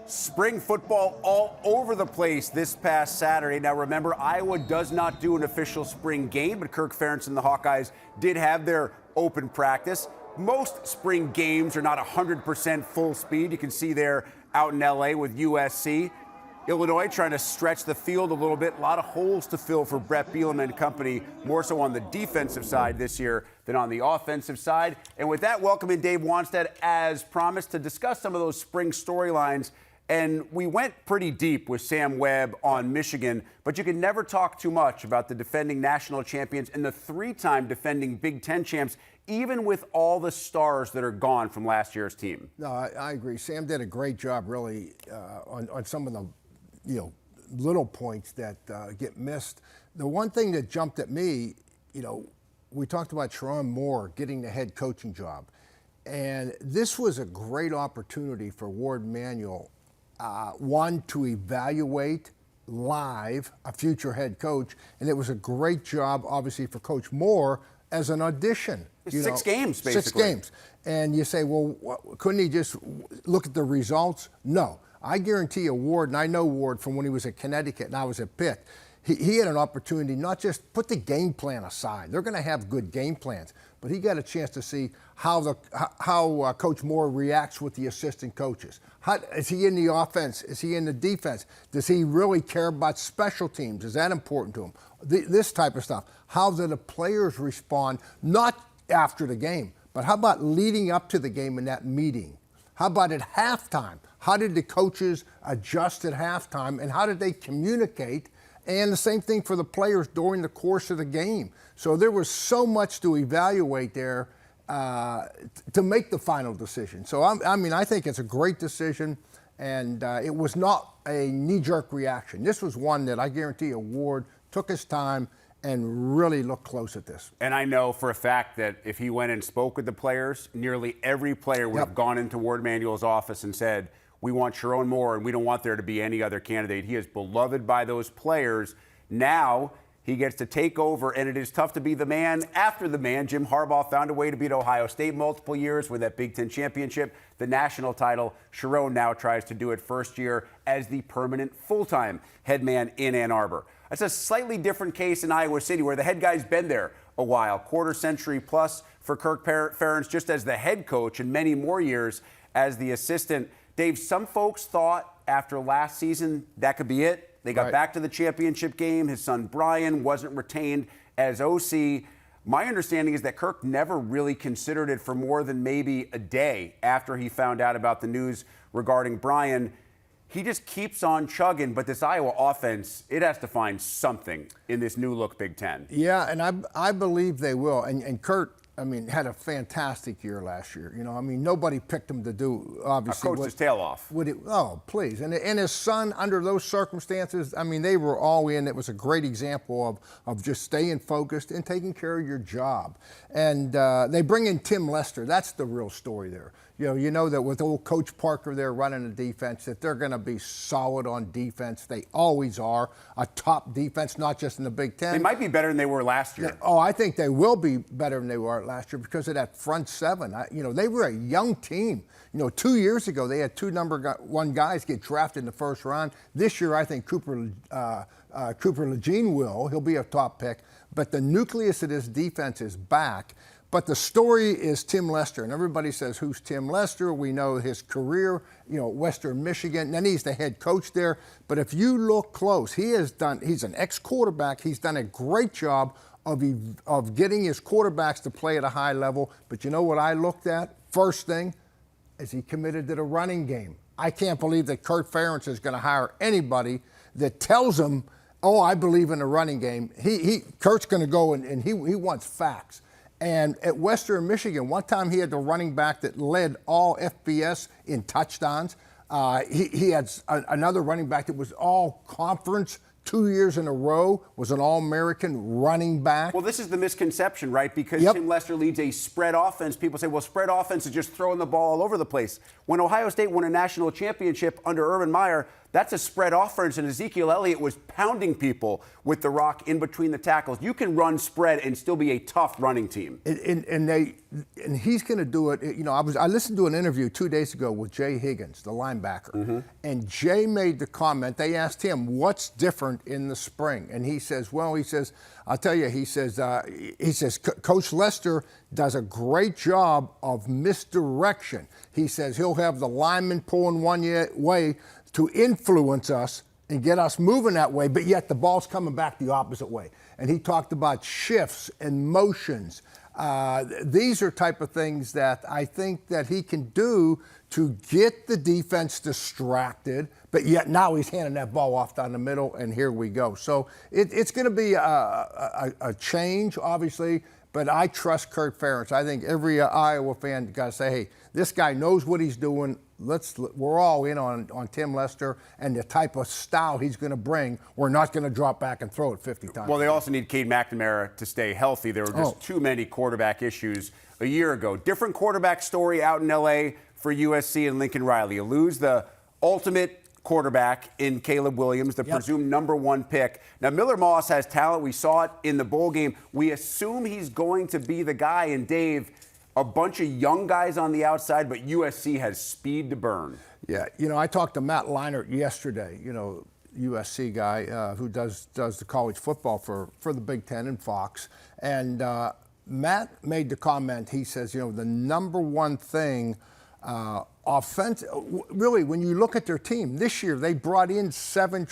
Spring football all over the place this past Saturday. Now remember, Iowa does not do an official spring game, but Kirk Ferentz and the Hawkeyes did have their open practice. Most spring games are not 100% full speed. You can see there out in LA with USC. Illinois trying to stretch the field a little bit. A lot of holes to fill for Brett Bielema and company, more so on the defensive side this year than on the offensive side. And with that, welcome in Dave Wanstead, as promised, to discuss some of those spring storylines. And we went pretty deep with Sam Webb on Michigan, but you can never talk too much about the defending national champions and the three-time defending Big Ten champs, even with all the stars that are gone from last year's team. No, I agree. Sam did a great job, really, on some of the little points that get missed. The one thing that jumped at me, we talked about Sharon Moore getting the head coaching job. And this was a great opportunity for Ward Manuel, one, to evaluate live a future head coach. And it was a great job, obviously, for Coach Moore as an audition. 6 games, basically. 6 games. And you say, well, couldn't he just look at the results? No. I guarantee you, Ward, and I know Ward from when he was at Connecticut and I was at Pitt, he had an opportunity not just put the game plan aside. They're going to have good game plans, but he got a chance to see how Coach Moore reacts with the assistant coaches. Is he in the offense? Is he in the defense? Does he really care about special teams? Is that important to him? This type of stuff. How do the players respond, not after the game, but how about leading up to the game in that meeting? How about at halftime? How did the coaches adjust at halftime, and how did they communicate? And the same thing for the players during the course of the game. So there was so much to evaluate there to make the final decision. So, I think it's a great decision, and it was not a knee-jerk reaction. This was one that I guarantee you Ward took his time and really look close at this. And I know for a fact that if he went and spoke with the players, nearly every player would have gone into Ward Manuel's office and said, we want Sharon Moore and we don't want there to be any other candidate. He is beloved by those players. Now he gets to take over, and it is tough to be the man after the man. Jim Harbaugh found a way to beat Ohio State multiple years with that Big Ten championship, the national title. Sharon now tries to do it first year as the permanent full-time head man in Ann Arbor. That's a slightly different case in Iowa City, where the head guy's been there a while, quarter century plus for Kirk Ferentz, just as the head coach, and many more years as the assistant. Dave, some folks thought after last season that could be it. They got back to the championship game. His son Brian wasn't retained as OC. My understanding is that Kirk never really considered it for more than maybe a day after he found out about the news regarding Brian. He just keeps on chugging, but this Iowa offense, it has to find something in this new look Big Ten. Yeah, and I believe they will. And Kurt, had a fantastic year last year. Nobody picked him to do, obviously. Coached his tail off. Oh, please. And his son, under those circumstances, they were all in. It was a great example of just staying focused and taking care of your job. And they bring in Tim Lester. That's the real story there. You know that with old Coach Parker there running the defense, that they're going to be solid on defense. They always are. A top defense, not just in the Big Ten. They might be better than they were last year. Oh, I think they will be better than they were last year because of that front seven. They were a young team. 2 years ago, they had 2 number 1 guys get drafted in the first round. This year, I think Cooper Lejeune will. He'll be a top pick. But the nucleus of this defense is back. But the story is Tim Lester, and everybody says, who's Tim Lester? We know his career, Western Michigan, then he's the head coach there. But if you look close, he's an ex-quarterback. He's done a great job of getting his quarterbacks to play at a high level. But you know what I looked at? First thing, is he committed to the running game? I can't believe that Kirk Ferentz is going to hire anybody that tells him, oh, I believe in the running game. Kurt's going to go and he wants facts. And at Western Michigan, one time he had the running back that led all FBS in touchdowns. He had another running back that was all conference 2 years in a row, was an All-American running back. Well, this is the misconception, right? Because Tim Lester leads a spread offense. People say, well, spread offense is just throwing the ball all over the place. When Ohio State won a national championship under Urban Meyer, that's a spread offense, and Ezekiel Elliott was pounding people with the rock in between the tackles. You can run spread and still be a tough running team. And they and he's going to do it. You know, I listened to an interview 2 days ago with Jay Higgins, the linebacker, and Jay made the comment. They asked him what's different in the spring, and he says, I'll tell you. He says, Coach Lester does a great job of misdirection. He says he'll have the linemen pulling one way to influence us and get us moving that way, but yet the ball's coming back the opposite way. And he talked about shifts and motions. These are type of things that I think that he can do to get the defense distracted, but yet now he's handing that ball off down the middle, and here we go. So it's going to be a change, obviously, but I trust Kirk Ferentz. I think every Iowa fan got to say, hey, this guy knows what he's doing. We're all in on Tim Lester and the type of style he's going to bring. We're not going to drop back and throw it 50 times. Well, they also need Cade McNamara to stay healthy. There were just too many quarterback issues a year ago. Different quarterback story out in L.A. for USC and Lincoln Riley. You lose the ultimate quarterback in Caleb Williams, the presumed #1 pick. Now, Miller Moss has talent. We saw it in the bowl game. We assume he's going to be the guy. And Dave, a bunch of young guys on the outside, but USC has speed to burn. Yeah, I talked to Matt Leinart yesterday, USC guy who does the college football for the Big Ten and Fox. And Matt made the comment, he says, the #1 thing, really, when you look at their team, this year they brought in 5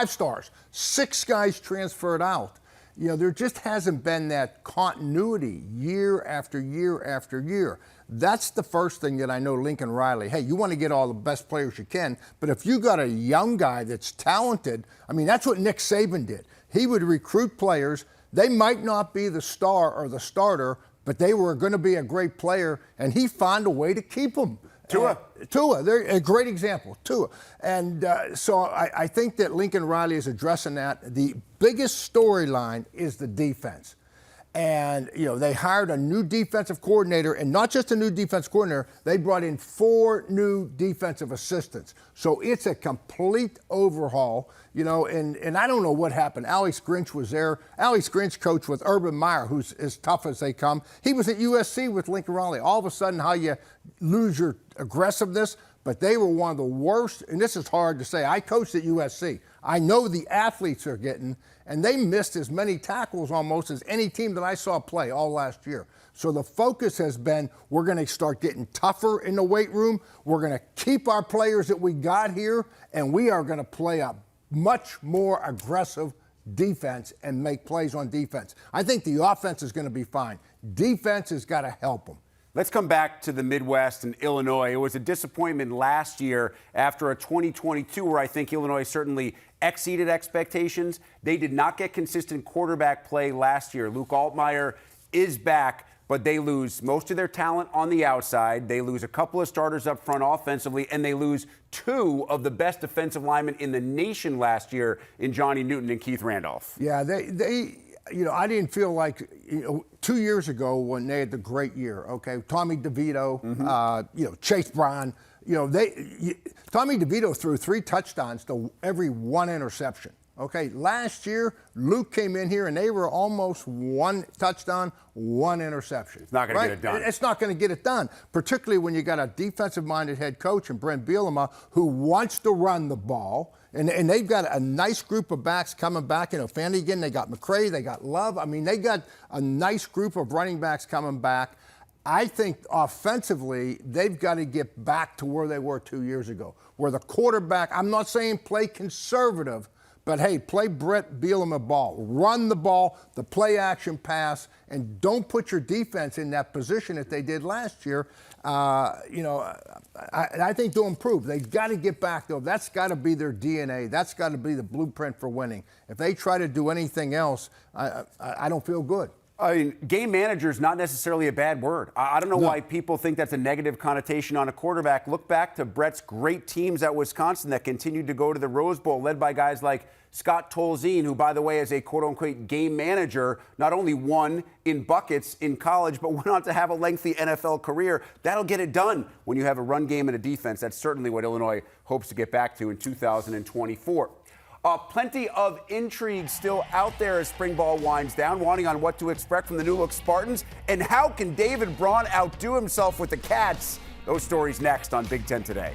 stars, 6 guys transferred out. There just hasn't been that continuity year after year after year. That's the first thing that I know Lincoln Riley. Hey, you want to get all the best players you can, but if you got a young guy that's talented, that's what Nick Saban did. He would recruit players. They might not be the star or the starter, but they were going to be a great player, and he found a way to keep them. Tua, they're a great example, Tua. And so I think that Lincoln Riley is addressing that. The biggest storyline is the defense. And, they hired a new defensive coordinator, and not just a new defensive coordinator, they brought in 4 new defensive assistants. So it's a complete overhaul, and I don't know what happened. Alex Grinch was there. Alex Grinch coached with Urban Meyer, who's as tough as they come. He was at USC with Lincoln Riley. All of a sudden, how you lose your aggressiveness, but they were one of the worst, and this is hard to say. I coached at USC. I know the athletes are getting, and they missed as many tackles almost as any team that I saw play all last year. So the focus has been, we're going to start getting tougher in the weight room. We're going to keep our players that we got here, and we are going to play a much more aggressive defense and make plays on defense. I think the offense is going to be fine. Defense has got to help them. Let's come back to the Midwest and Illinois. It was a disappointment last year after a 2022 where I think Illinois certainly exceeded expectations. They did not get consistent quarterback play last year. Luke Altmaier is back, but they lose most of their talent on the outside. They lose a couple of starters up front offensively, and they lose 2 of the best defensive linemen in the nation last year in Johnny Newton and Keith Randolph. Yeah, I didn't feel like, 2 years ago when they had the great year, okay, Tommy DeVito, Chase Brown, Tommy DeVito threw 3 touchdowns to every 1 interception. Okay, last year, Luke came in here and they were almost 1 touchdown, 1 interception. It's not going to get it done. It's not going to get it done, particularly when you got a defensive-minded head coach in Brent Bielema who wants to run the ball. And they've got a nice group of backs coming back. Fanigan, they got McCray, they got Love. They got a nice group of running backs coming back. I think offensively, they've got to get back to where they were 2 years ago, where the quarterback, I'm not saying play conservative, but hey, play Brett Bielema ball. Run the ball, the play action pass, and don't put your defense in that position that they did last year. I think they'll improve. They've got to get back, though. That's got to be their DNA. That's got to be the blueprint for winning. If they try to do anything else, I don't feel good. Game manager is not necessarily a bad word. I don't know why people think that's a negative connotation on a quarterback. Look back to Brett's great teams at Wisconsin that continued to go to the Rose Bowl, led by guys like Scott Tolzien, who, by the way, is a quote-unquote game manager, not only won in buckets in college, but went on to have a lengthy NFL career. That'll get it done when you have a run game and a defense. That's certainly what Illinois hopes to get back to in 2024. Plenty of intrigue still out there as spring ball winds down, wanting on what to expect from the new look Spartans. And how can David Braun outdo himself with the Cats? Those stories next on Big Ten Today.